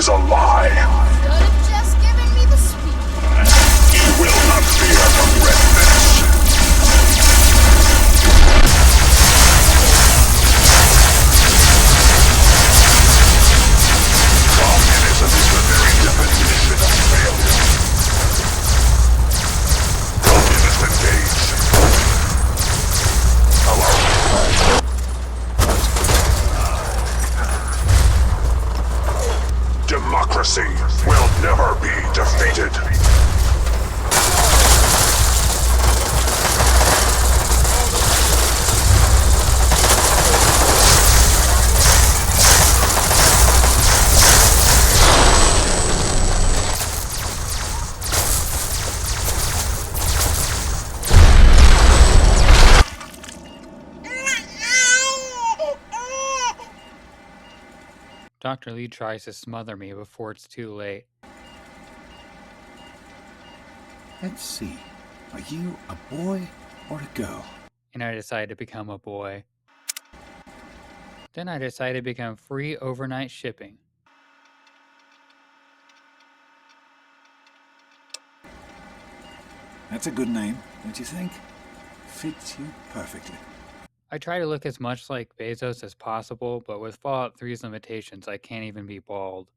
is a lie. Should've just given me the speed. You will not fear from Red Menace. Communism is the very definition of failure. Communist engaged. Hello. Democracy will never be defeated. Dr. Lee tries to smother me before it's too late. Let's see. Are you a boy or a girl? And I decide to become a boy. Then I decide to become free overnight shipping. That's a good name, don't you think? Fits you perfectly. I try to look as much like Bezos as possible, but with Fallout 3's limitations, I can't even be bald.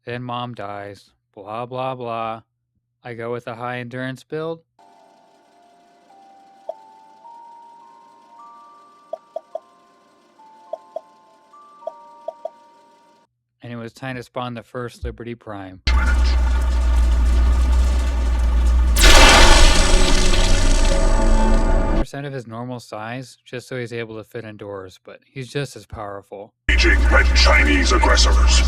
Then Mom dies. Blah blah blah. I go with a high endurance build. And it was time to spawn the first Liberty Prime. Percent of his normal size, just so he's able to fit indoors, but he's just as powerful. Engaging red Chinese aggressors.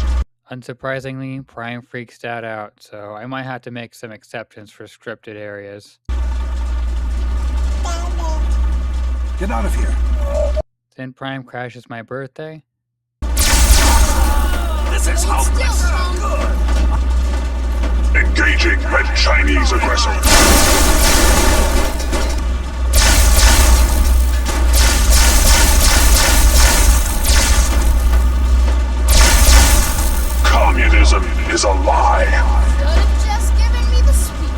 Unsurprisingly, Prime freaks Dad out, so I might have to make some exceptions for scripted areas. Get out of here. Then Prime crashes my birthday. This is how Still strong. engaging red Chinese aggressors. Communism is a lie. Should've just given me the speed.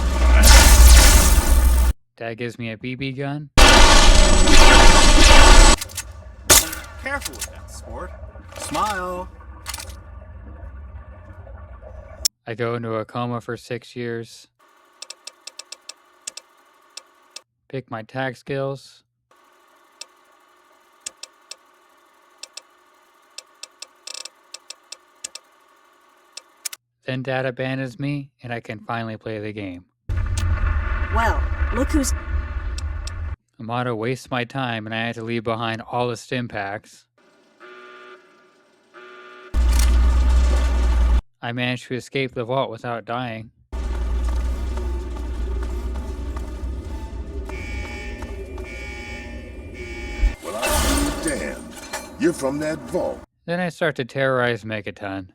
Dad gives me a BB gun. Careful with that, sport. Smile. I go into a coma for 6 years. Pick my tag skills. Then Dad abandons me, and I can finally play the game. Well, look who's... Amato wastes my time, and I had to leave behind all the stim packs. I managed to escape the vault without dying. Well, I'll be damned. You're from that vault. Then I start to terrorize Megaton.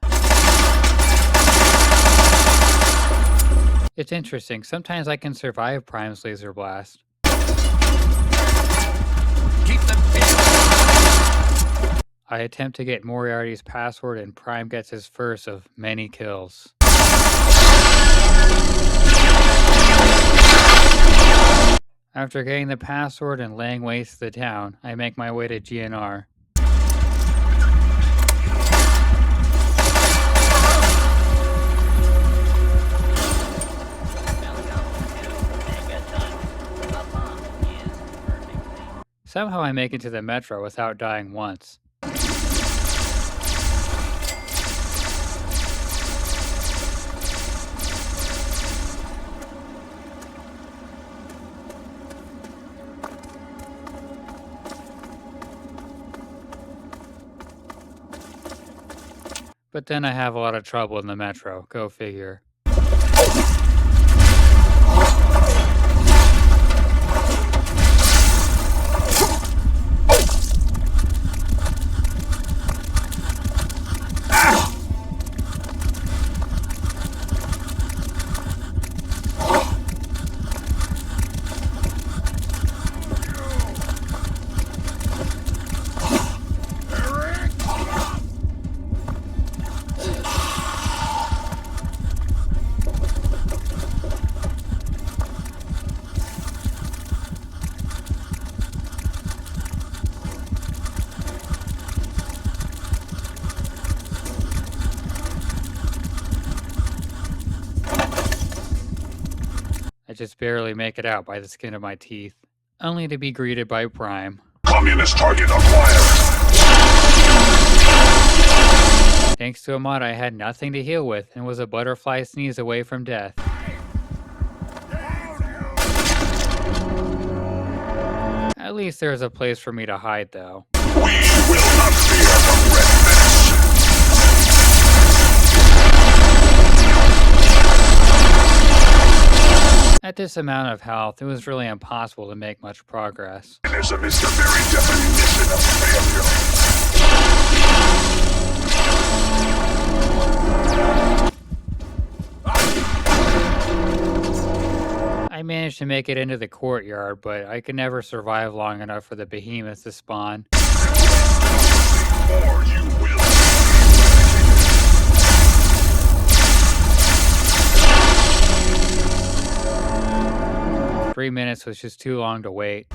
It's interesting, sometimes I can survive Prime's laser blast. Keep them peeled. I attempt to get Moriarty's password and Prime gets his first of many kills. After getting the password and laying waste to the town, I make my way to GNR. Somehow I make it to the metro without dying once. But then I have a lot of trouble in the metro, go figure. just barely make it out by the skin of my teeth, only to be greeted by Prime. Communist target acquired. Thanks to a mod I had nothing to heal with and was a butterfly sneeze away from death. At least there's a place for me to hide, though. We will not fear the Red Menace. At this amount of health, it was really impossible to make much progress. Mechanism is the very definition of failure. I managed to make it into the courtyard, but I could never survive long enough for the behemoths to spawn. Or you will. 3 minutes was just too long to wait.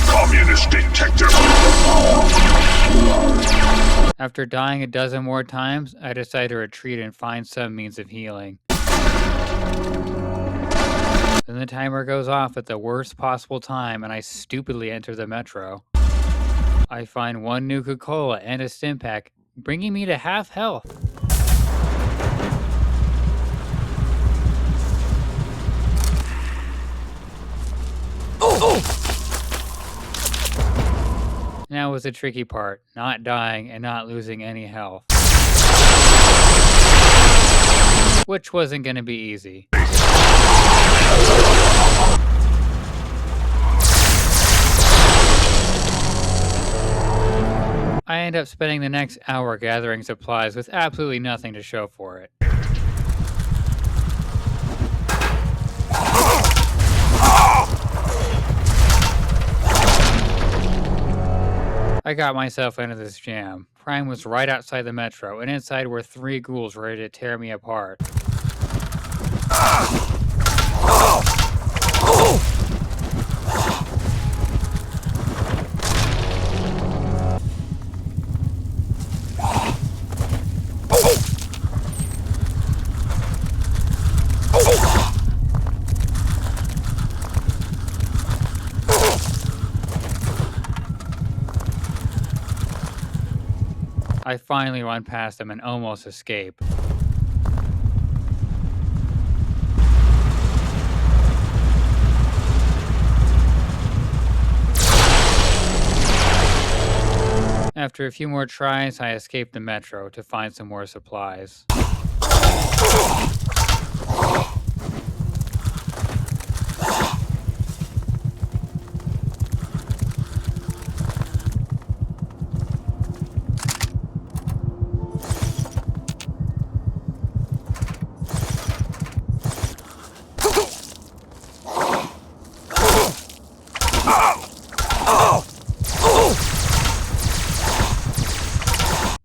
Communist detector. After dying a dozen more times, I decided to retreat and find some means of healing. Then the timer goes off at the worst possible time and I stupidly enter the metro. I find one Nuka-Cola and a stim pack, bringing me to half health. Now was the tricky part, not dying and not losing any health. Which wasn't going to be easy. I end up spending the next hour gathering supplies with absolutely nothing to show for it. I got myself into this jam. Prime was right outside the metro, and inside were 3 ghouls ready to tear me apart. I finally run past them and almost escape. After a few more tries, I escaped the metro to find some more supplies.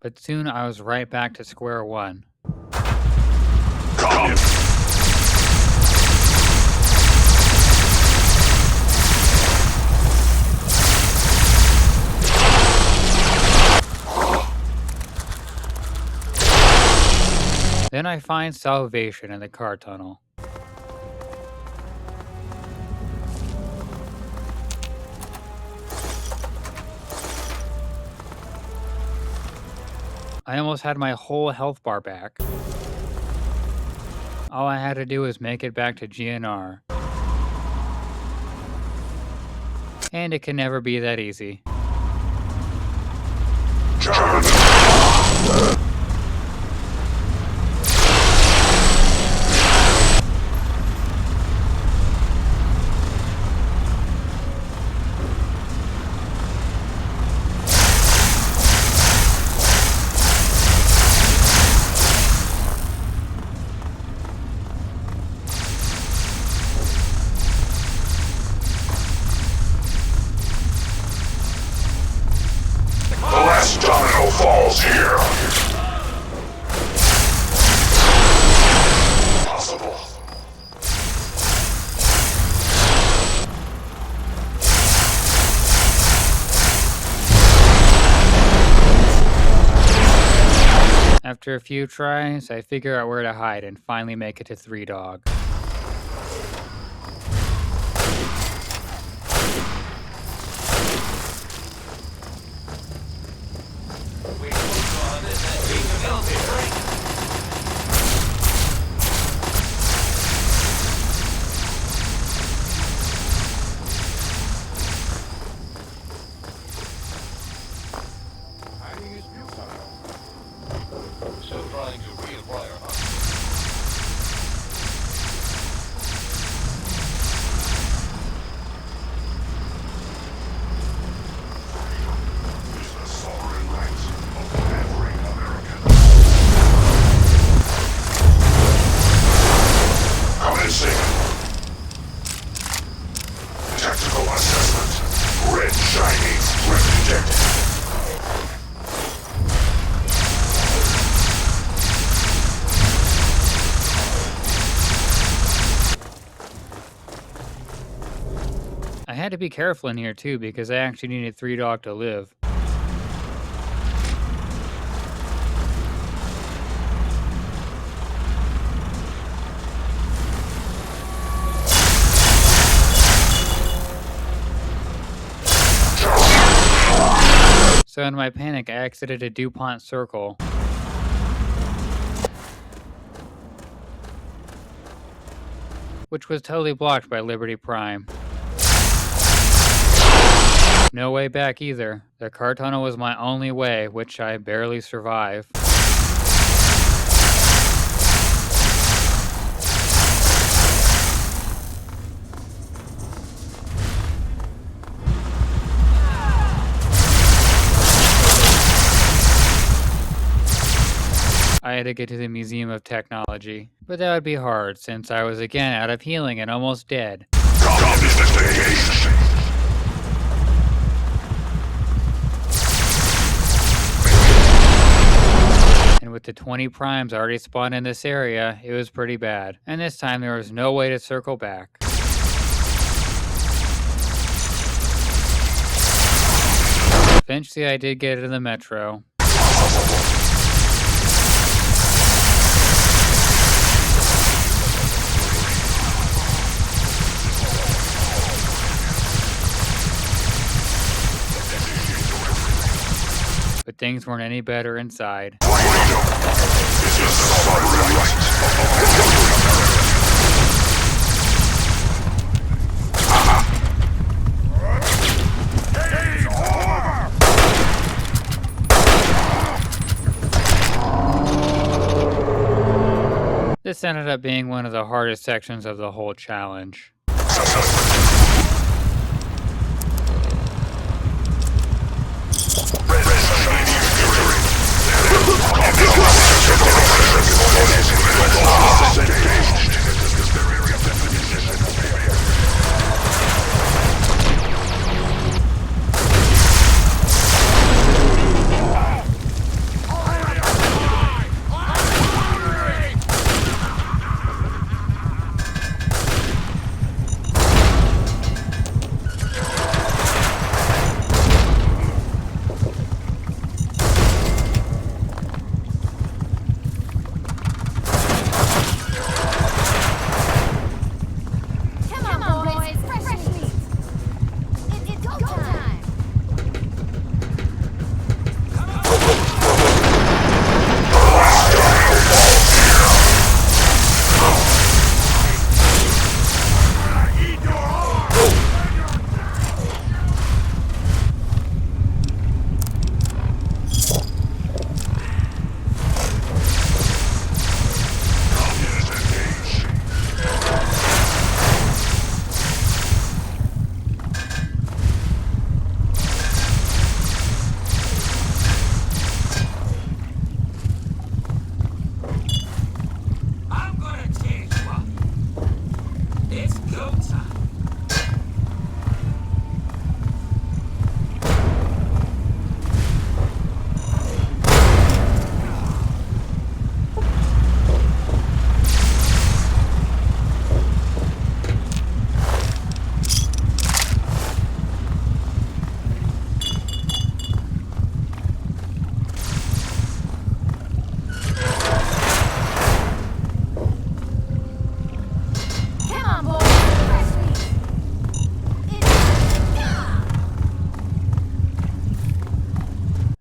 But soon I was right back to square one. Come. Then I find salvation in the car tunnel. I almost had my whole health bar back. All I had to do was make it back to GNR. And it can never be that easy. The last domino falls. After a few tries, I figure out where to hide and finally make it to 3 Dog. Still trying to reacquire, huh? Is the sovereign right of every American. Commencing. Tactical assessment. Red shining. Threat detected. I had to be careful in here too because I actually needed 3 Dog to live. So in my panic, I exited a DuPont circle. Which was totally blocked by Liberty Prime. No way back either. The car tunnel was my only way, which I barely survive. I had to get to the Museum of Technology, but that would be hard since I was again out of healing and almost dead. And with the 20 primes already spawned in this area, it was pretty bad. And this time there was no way to circle back. Eventually I did get into the metro. But things weren't any better inside. This ended up being one of the hardest sections of the whole challenge.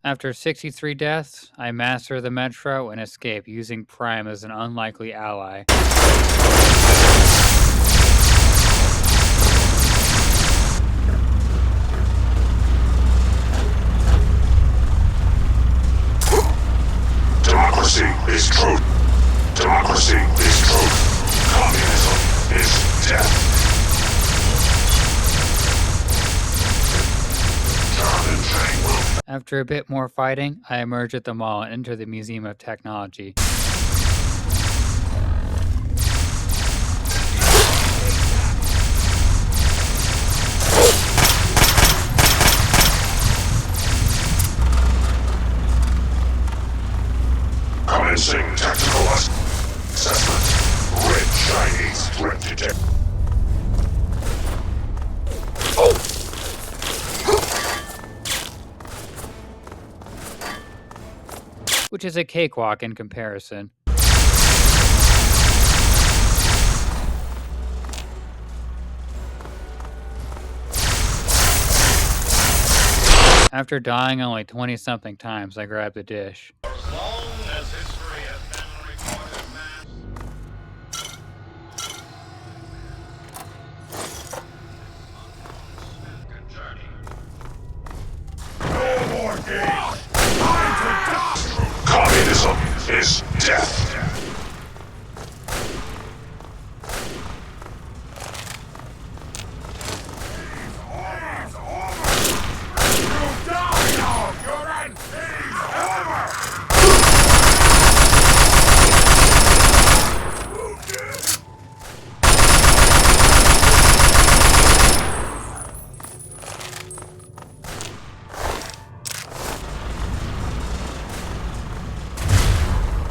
After 63 deaths, I master the Metro and escape using Prime as an unlikely ally. Democracy is truth. Democracy is truth. Communism is death. John and Chang will. After a bit more fighting, I emerge at the mall and enter the Museum of Technology. Commencing tactical assessment. Red Chinese threat detect. Which is a cakewalk in comparison. After dying only 20-something times, I grab the dish. As long as history has been recorded, man. Good journey. No more games. Time to die. Communism is death.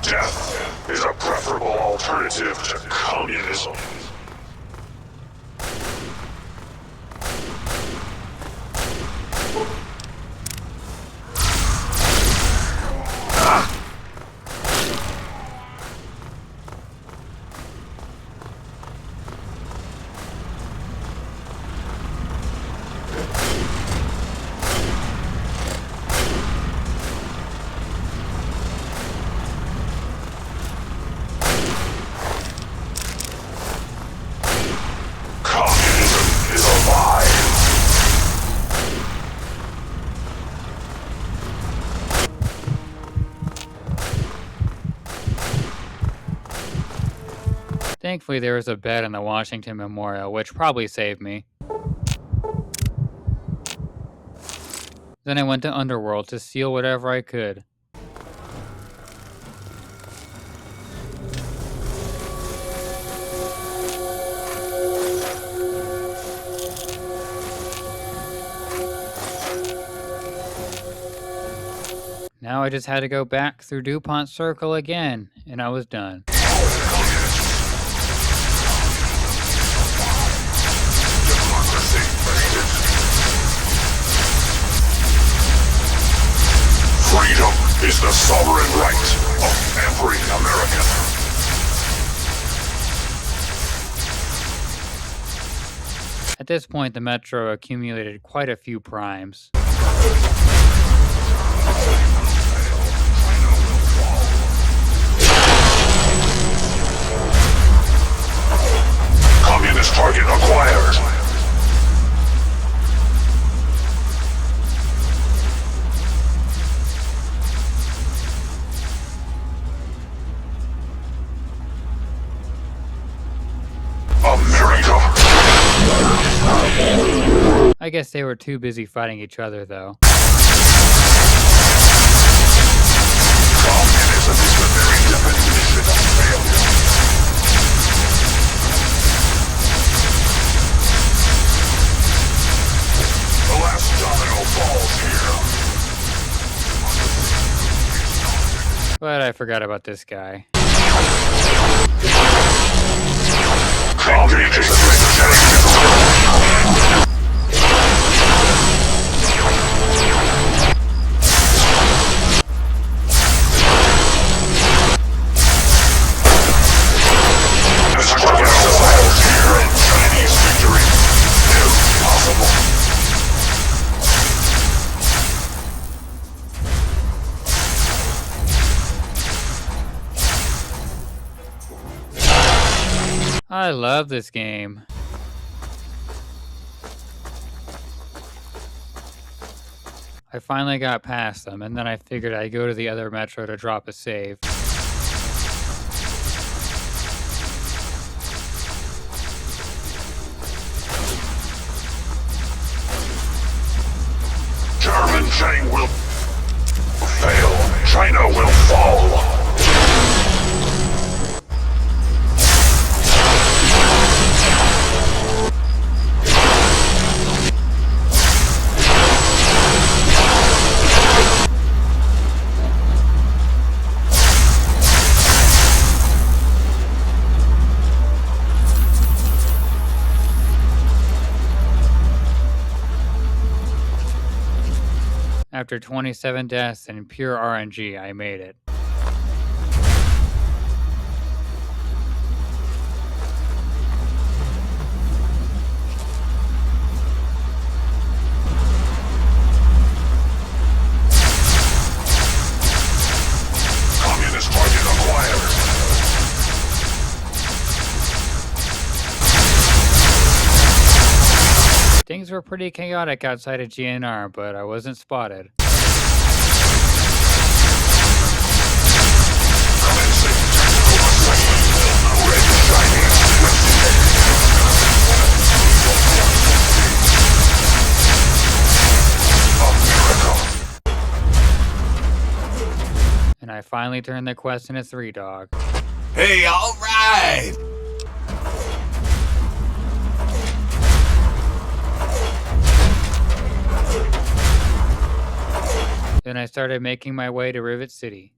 Death is a preferable alternative to communism. Communism is a lie. Thankfully, there was a bed in the Washington Memorial, which probably saved me. Then I went to Underworld to steal whatever I could. Now I just had to go back through DuPont Circle again, and I was done. Freedom is the sovereign right of every American. At this point, the Metro accumulated quite a few primes. Communist target acquired. America. I guess they were too busy fighting each other, though. Communism is the very definition of failure. The last domino falls here. But I forgot about this guy. Communism is Chinese victory. Impossible. I love this game. I finally got past them, and then I figured I'd go to the other metro to drop a save. German chain will fail. China will fall. After 27 deaths and pure RNG, I made it. Communist target acquired. Things were pretty chaotic outside of GNR, but I wasn't spotted. Commencing technical assessment. Red shining. America. And I finally turned the quest into 3 dog. Hey, all right! Then I started making my way to Rivet City.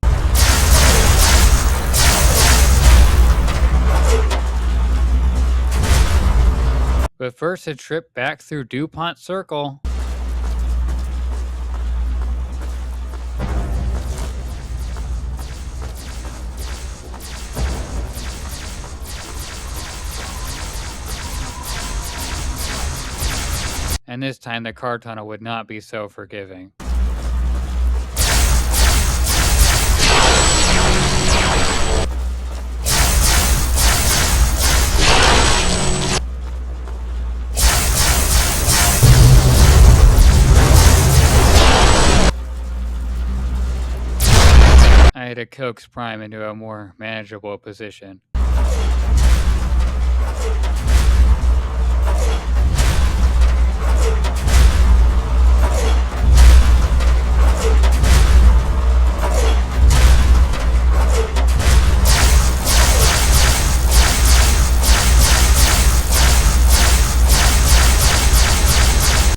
But first a trip back through DuPont Circle. And this time the car tunnel would not be so forgiving. I had to coax Prime into a more manageable position.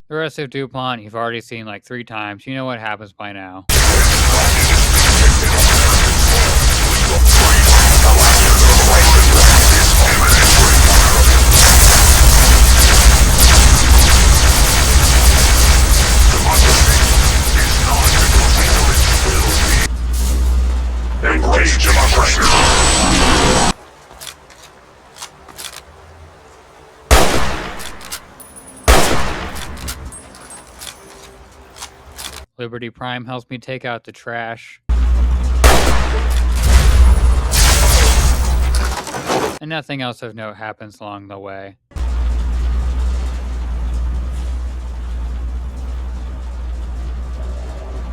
The rest of DuPont you've already seen like 3 times. You know what happens by now. Engage democracy. Liberty Prime helps me take out the trash. And nothing else of note happens along the way.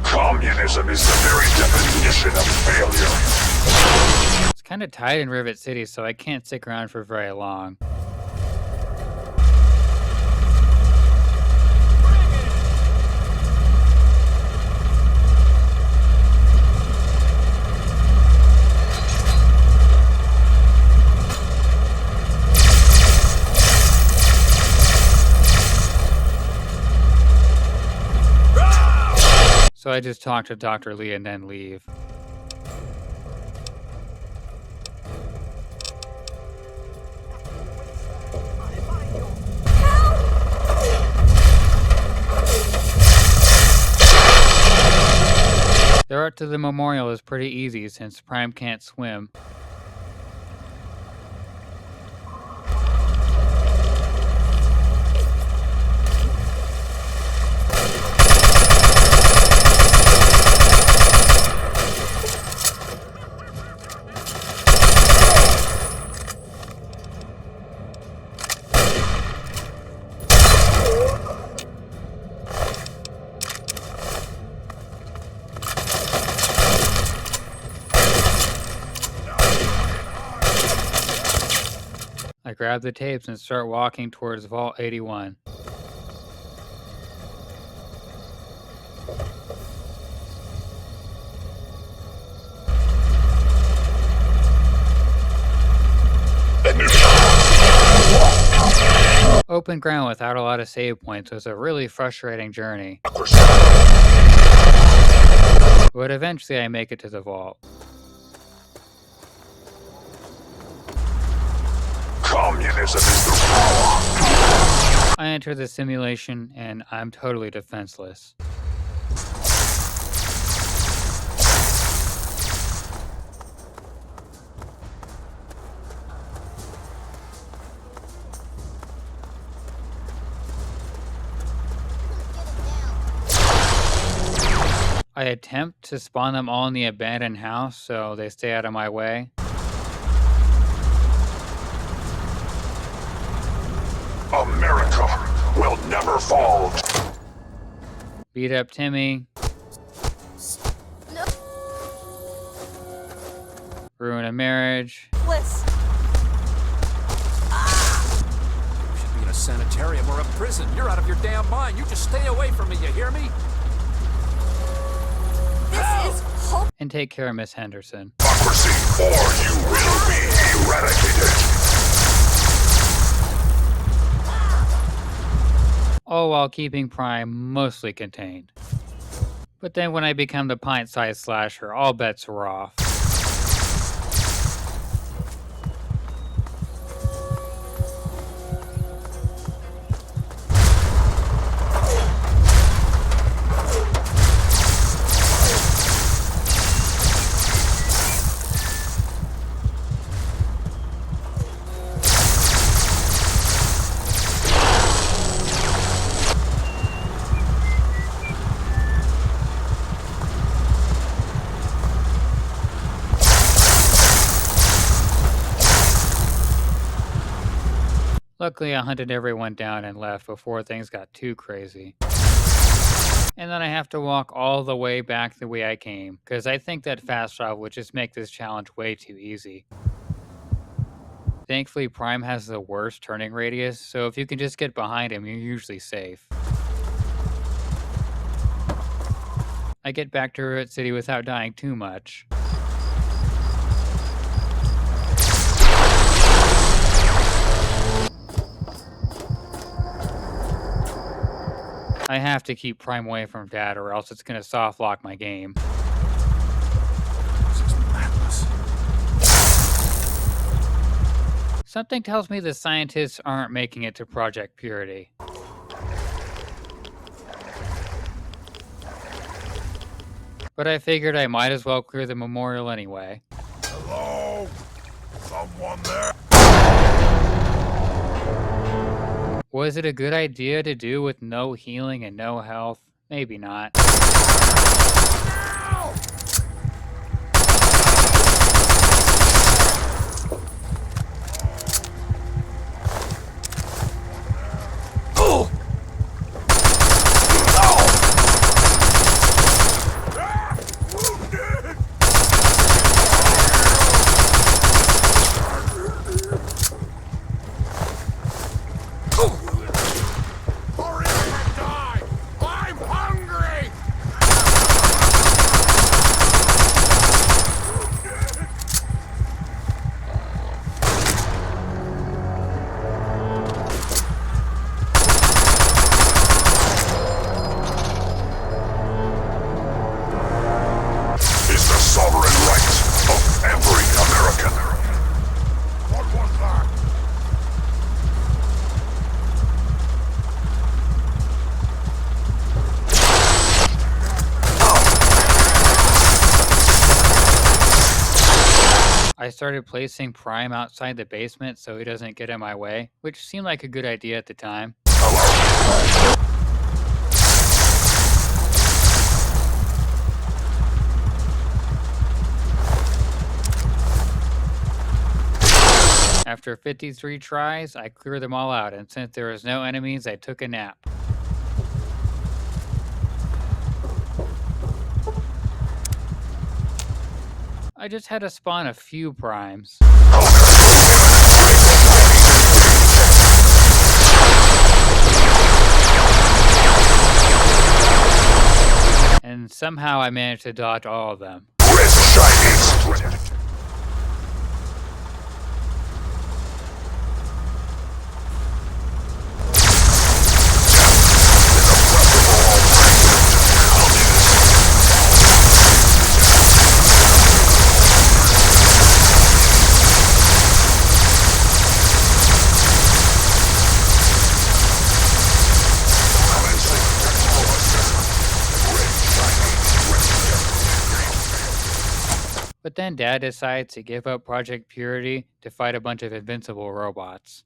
Communism is the very definition of failure. It's kind of tight in Rivet City, so I can't stick around for very long. So I just talk to Dr. Lee and then leave. The route to the memorial is pretty easy since Prime can't swim. I grab the tapes and start walking towards Vault 81. Open ground without a lot of save points was a really frustrating journey. But eventually I make it to the vault. Communism is the power. I enter the simulation and I'm totally defenseless. I attempt to spawn them all in the abandoned house so they stay out of my way. America will never fall. Beat up Timmy. No. Ruin a marriage. Bliss. You should be in a sanitarium or a prison. You're out of your damn mind. You just stay away from me, you hear me? This is hope. And take care of Miss Henderson. Democracy, or you will be eradicated. All while keeping Prime mostly contained. But then when I become the pint-sized slasher, all bets are off. Luckily, I hunted everyone down and left before things got too crazy. And then I have to walk all the way back the way I came, because I think that fast travel would just make this challenge way too easy. Thankfully, Prime has the worst turning radius, so if you can just get behind him, you're usually safe. I get back to Root City without dying too much. I have to keep Prime away from Dad or else it's gonna soft lock my game. This is madness. Something tells me the scientists aren't making it to Project Purity. But I figured I might as well clear the memorial anyway. Hello? Someone there? Was it a good idea to do with no healing and no health? Maybe not. I started placing Prime outside the basement so he doesn't get in my way, which seemed like a good idea at the time. After 53 tries, I cleared them all out, and since there was no enemies, I took a nap. I just had to spawn a few primes. somehow I managed to dodge all of them. Red Chinese threat. But then Dad decides to give up Project Purity to fight a bunch of invincible robots.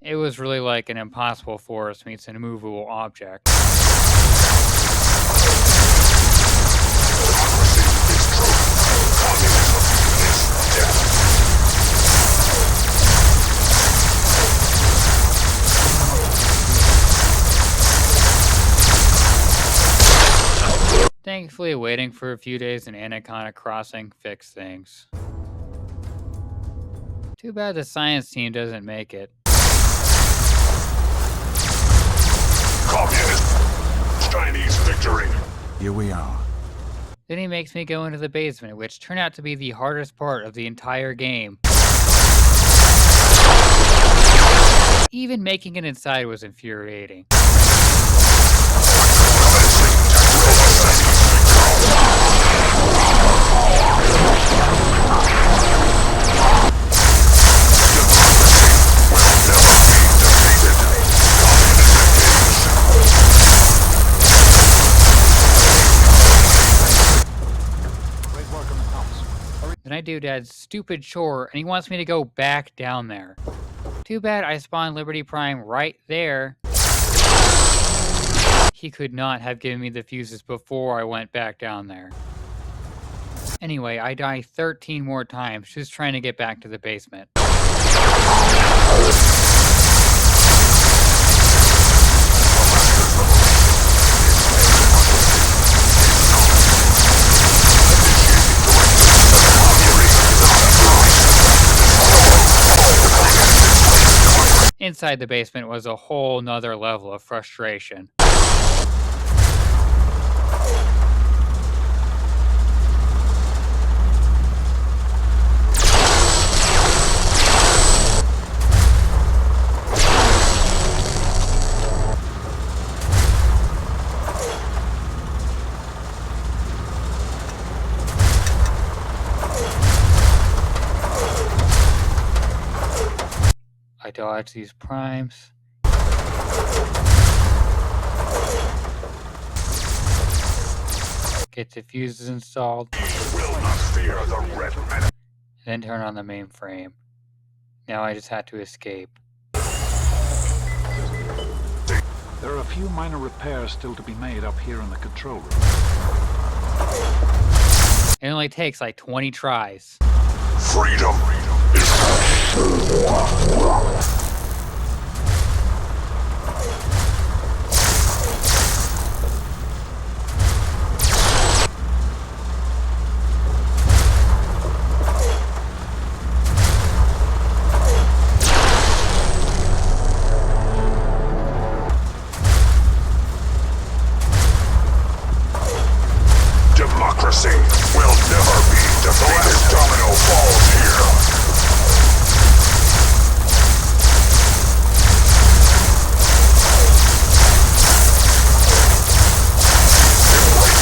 It was really like an impossible force meets an immovable object. Thankfully, waiting for a few days in Anaconda Crossing fixed things. Too bad the science team doesn't make it. Communist Chinese victory. Here we are. Then he makes me go into the basement, which turned out to be the hardest part of the entire game. Even making it inside was infuriating. Then I do Dad's stupid chore, and he wants me to go back down there. Too bad I spawned Liberty Prime right there. He could not have given me the fuses before I went back down there. Anyway, I die 13 more times just trying to get back to the basement. Inside the basement was a whole nother level of frustration. I dodge these primes. Get the fuses installed. Will not fear the red men. Then turn on the mainframe. Now I just have to escape. There are a few minor repairs still to be made up here in the control room. It only takes like 20 tries. Freedom is democracy will never be defeated. Domino falls here.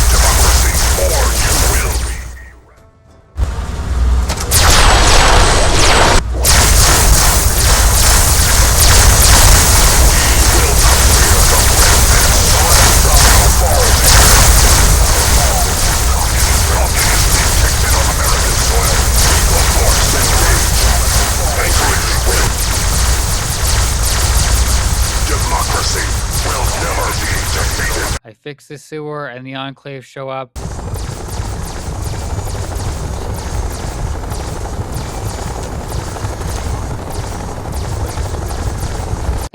Democracy, or you will be. Democracy will never be defeated. I fix the sewer and the Enclave show up.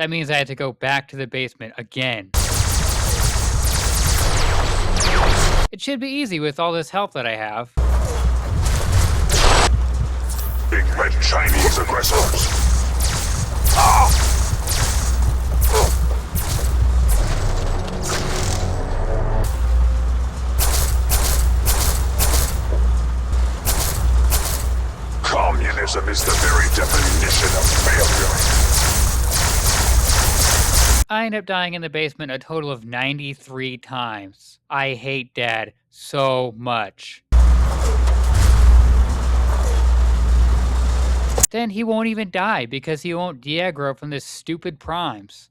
That means I had to go back to the basement again. It should be easy with all this help that I have. Big red Chinese aggressors. Ah! Communism is the very definition of failure. I end up dying in the basement a total of 93 times. I hate Dad so much. Then he won't even die because he won't de-aggro from this stupid primes.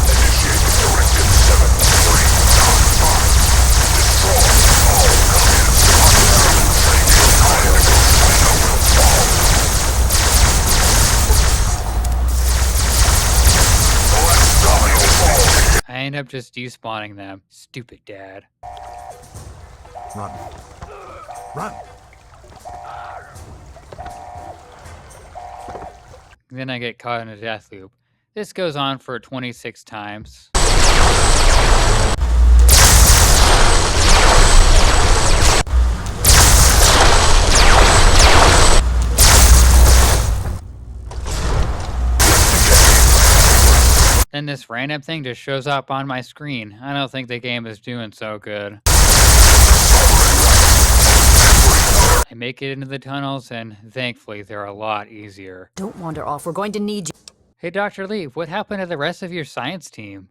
Initiating Directive 7395. Destroy all communist I end up just despawning them. Stupid Dad. Run. Run. Then I get caught in a death loop. This goes on for 26 times. Then this random thing just shows up on my screen. I don't think the game is doing so good. I make it into the tunnels, and thankfully they're a lot easier. Don't wander off. We're going to need you. Hey, Dr. Lee, what happened to the rest of your science team?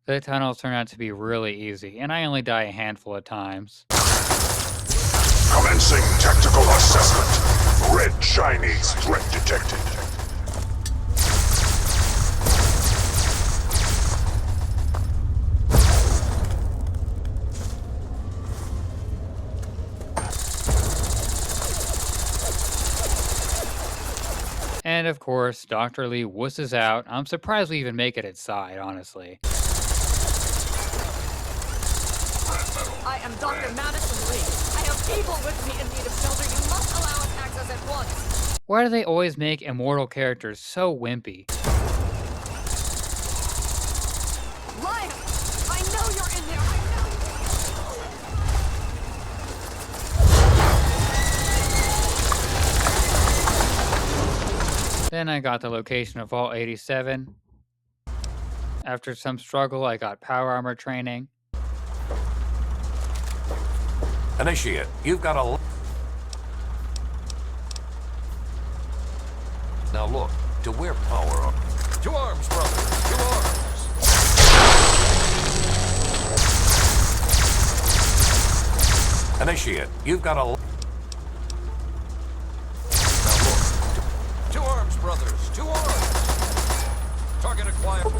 The tunnels turn out to be really easy, and I only die a handful of times. Commencing tactical assessment. Red Chinese threat detected. And of course, Dr. Lee wusses out. I'm surprised we even make it inside, honestly. I am Dr. Madison Lee. I have people with me in need of shelter. You must allow us access at once. Why do they always make immortal characters so wimpy? Lion! I know you're in there. I know. Then I got the location of Vault 87. After some struggle, I got power armor training. Initiate, you've got a... Now look, to wear power armor... To arms, brother! To arms! Initiate, you've got a... Brothers, to arms! Target acquired.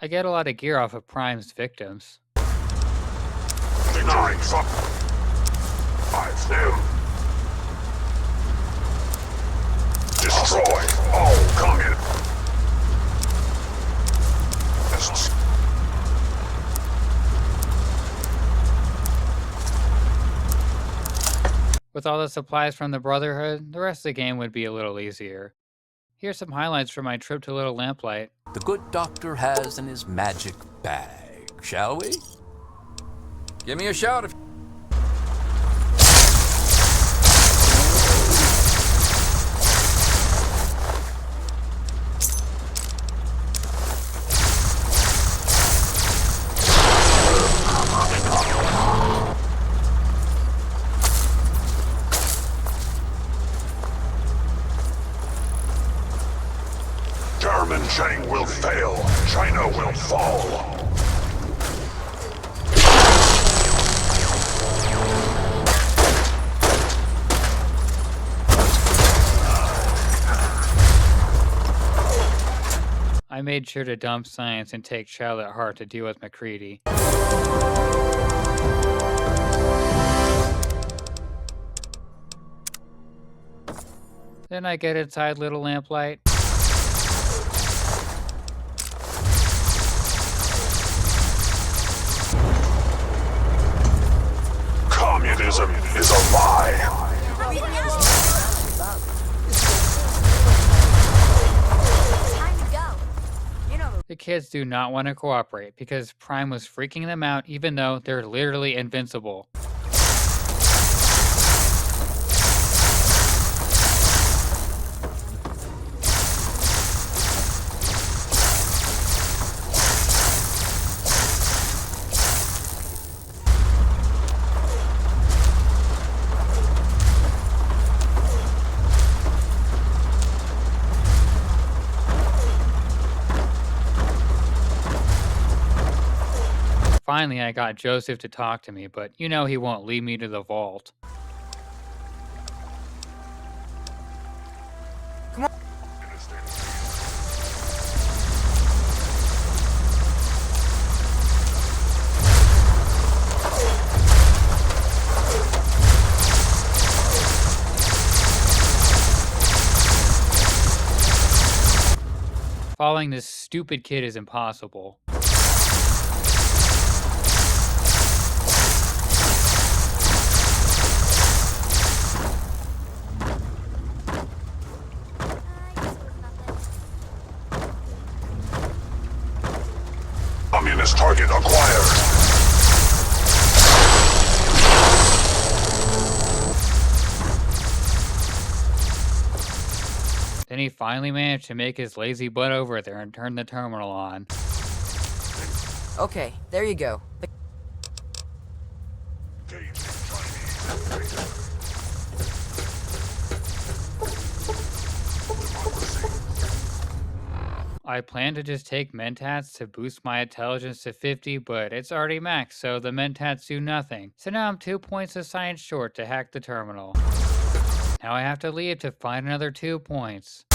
I get a lot of gear off of Prime's victims. 9 5 them. Destroy all communists. With all the supplies from the Brotherhood, the rest of the game would be a little easier. Here's some highlights from my trip to Little Lamplight. The good doctor has in his magic bag, shall we? Give me a shout if... Chang will fail. China will fall. I made sure to dump science and take Charlotte Hart to deal with MacReady. Then I get inside Little Lamplight. Communism is a lie. kids do not want to cooperate because Prime was freaking them out even though they're literally invincible. Finally, I got Joseph to talk to me, but you know he won't lead me to the vault. Following this stupid kid is impossible. Communist target acquired. Then he finally managed to make his lazy butt over there and turn the terminal on. Okay, there you go. I plan to just take Mentats to boost my intelligence to 50, but it's already maxed, so the Mentats do nothing. So now I'm 2 points of science short to hack the terminal. Now I have to leave to find another 2 points.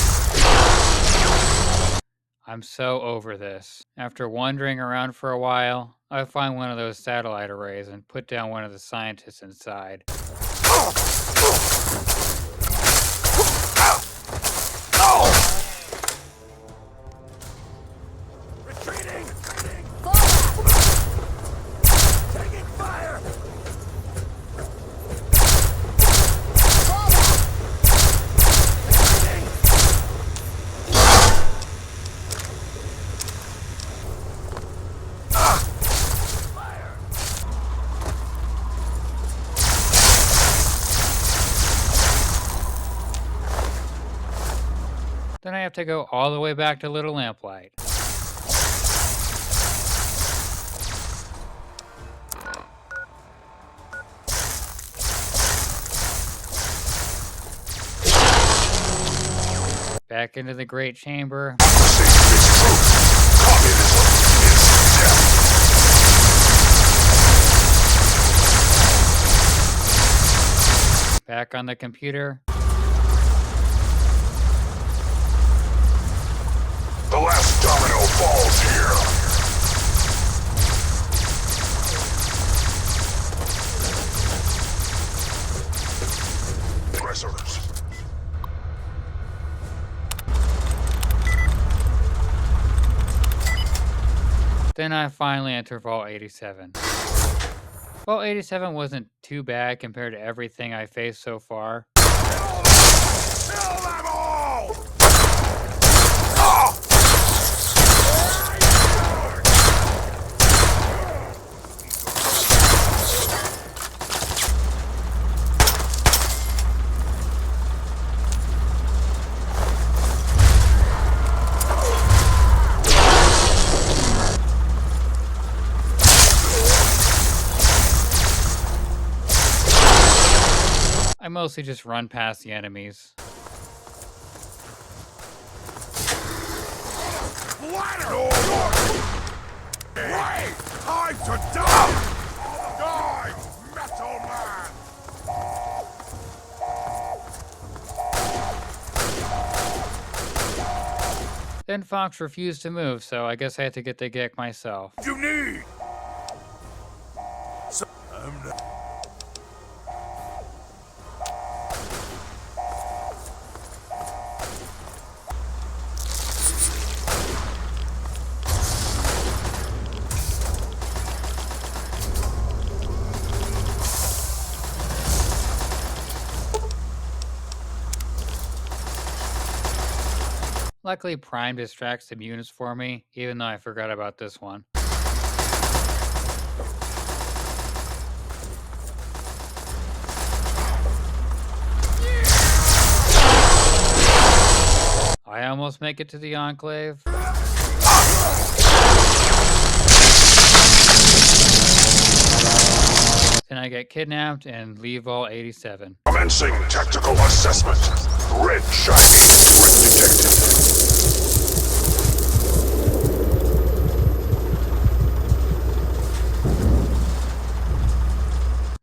I'm so over this. After wandering around for a while, I find one of those satellite arrays and put down one of the scientists inside. Then I have to go all the way back to Little Lamplight. Back into the Great Chamber. Back on the computer. The last domino falls here. Pressers. Then I finally enter Vault 87. Vault 87 wasn't too bad compared to everything I faced so far. Kill them all! I mostly just run past the enemies. Right! Time to die! Die, Metal Man! Then Fox refused to move, so I guess I had to get the Gek myself. You need! Luckily, Prime distracts the mutants for me, even though I forgot about this one. I almost make it to the Enclave. Then I get kidnapped and leave Vault 87. Commencing tactical assessment. Red shiny threat detected.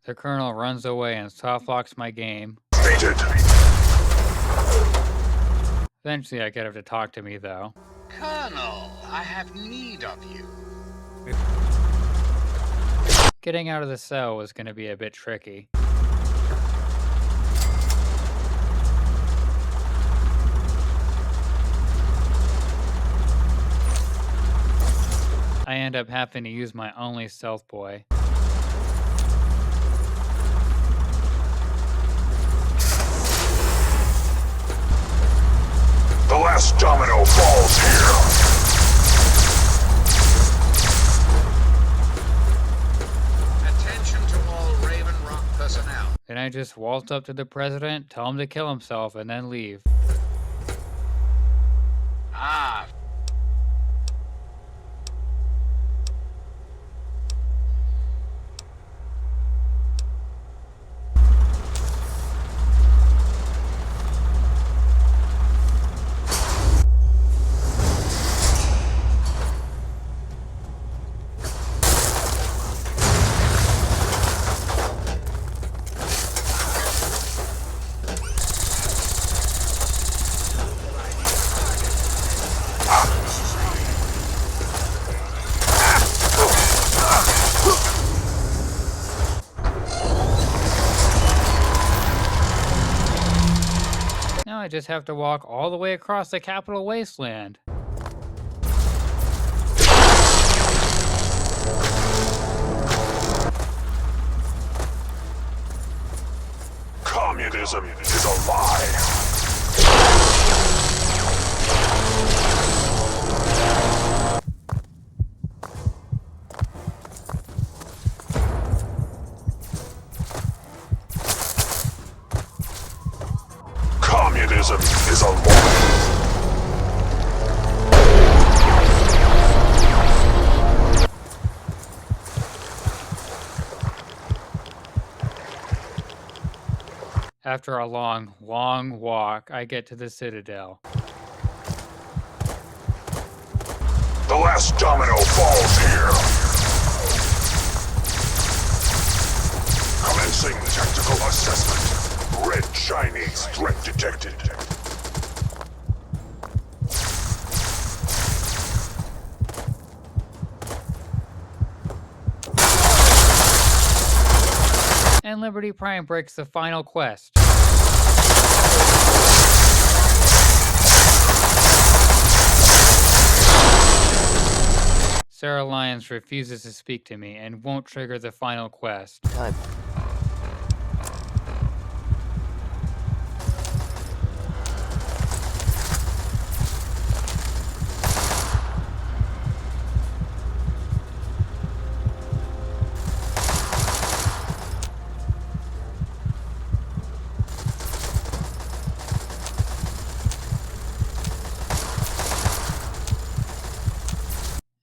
The Colonel runs away and softlocks my game. Defeated. Eventually I get her to talk to me though. Colonel, I have need of you. Getting out of the cell was going to be a bit tricky. I end up having to use my only stealth boy. The last domino falls here. Attention to all Raven Rock personnel. Then I just waltz up to the president, tell him to kill himself, and then leave. Ah, Now I just have to walk all the way across the Capital Wasteland. Communism is a lie. Communism is a lie. After a long, long walk, I get to the Citadel. The last domino falls here. Commencing tactical assessment. Red shiny threat detected. And Liberty Prime breaks the final quest. Sarah Lyons refuses to speak to me and won't trigger the final quest.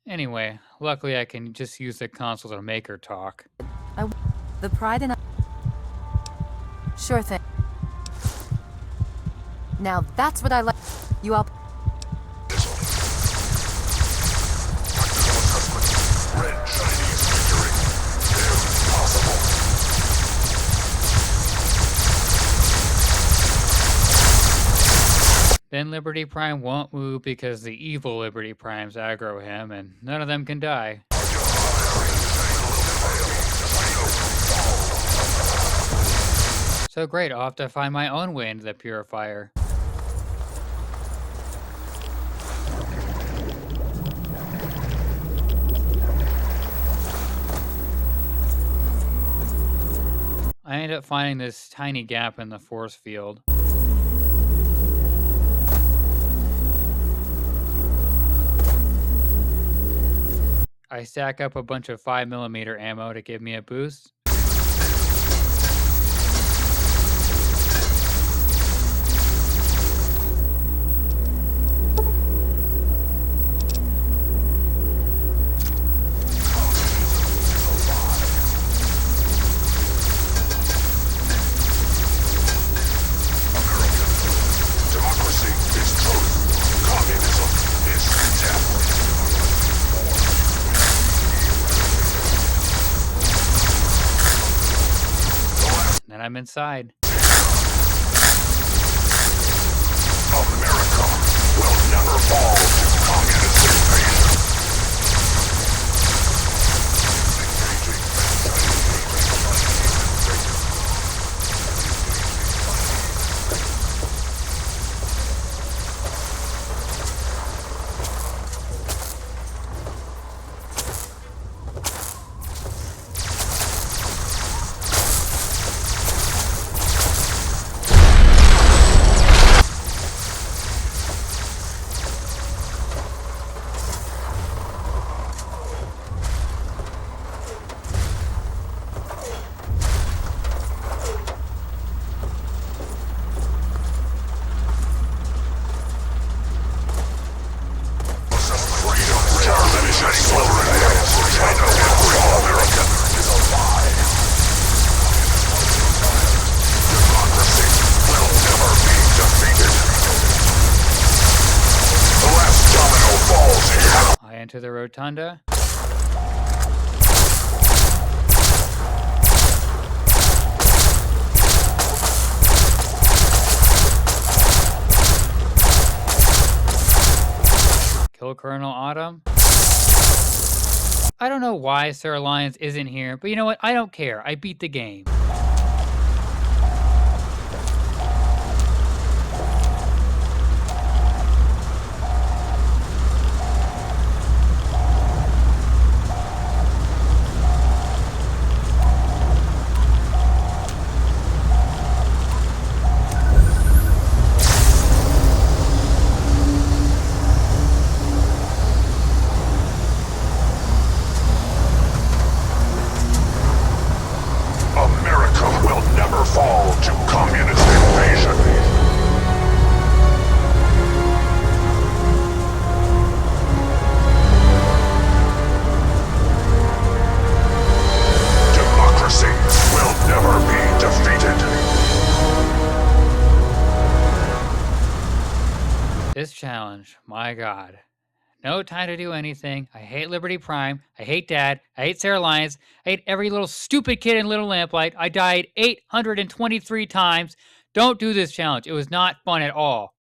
Anyway, luckily I can just use the console to make her talk. The pride in... Sure thing. Now that's what I like. You all... Red shiny flickering. If possible. Then Liberty Prime won't move because the evil Liberty Primes aggro him and none of them can die. So great, I'll have to find my own way into the Purifier. I end up finding this tiny gap in the force field. I stack up a bunch of 5mm ammo to give me a boost. Democracy is truth. Communism is death. And then I'm inside. America will never fall to communist invasion. I enter the rotunda. Kill Colonel Autumn. I don't know why Sarah Lyons isn't here, but you know what? I don't care. I beat the game. America will never fall to communist invasion. Democracy will never be defeated. This challenge, my God. No time to do anything. I hate Liberty Prime. I hate Dad. I hate Sarah Lyons. I hate every little stupid kid in Little Lamplight. I died 823 times. Don't do this challenge. It was not fun at all.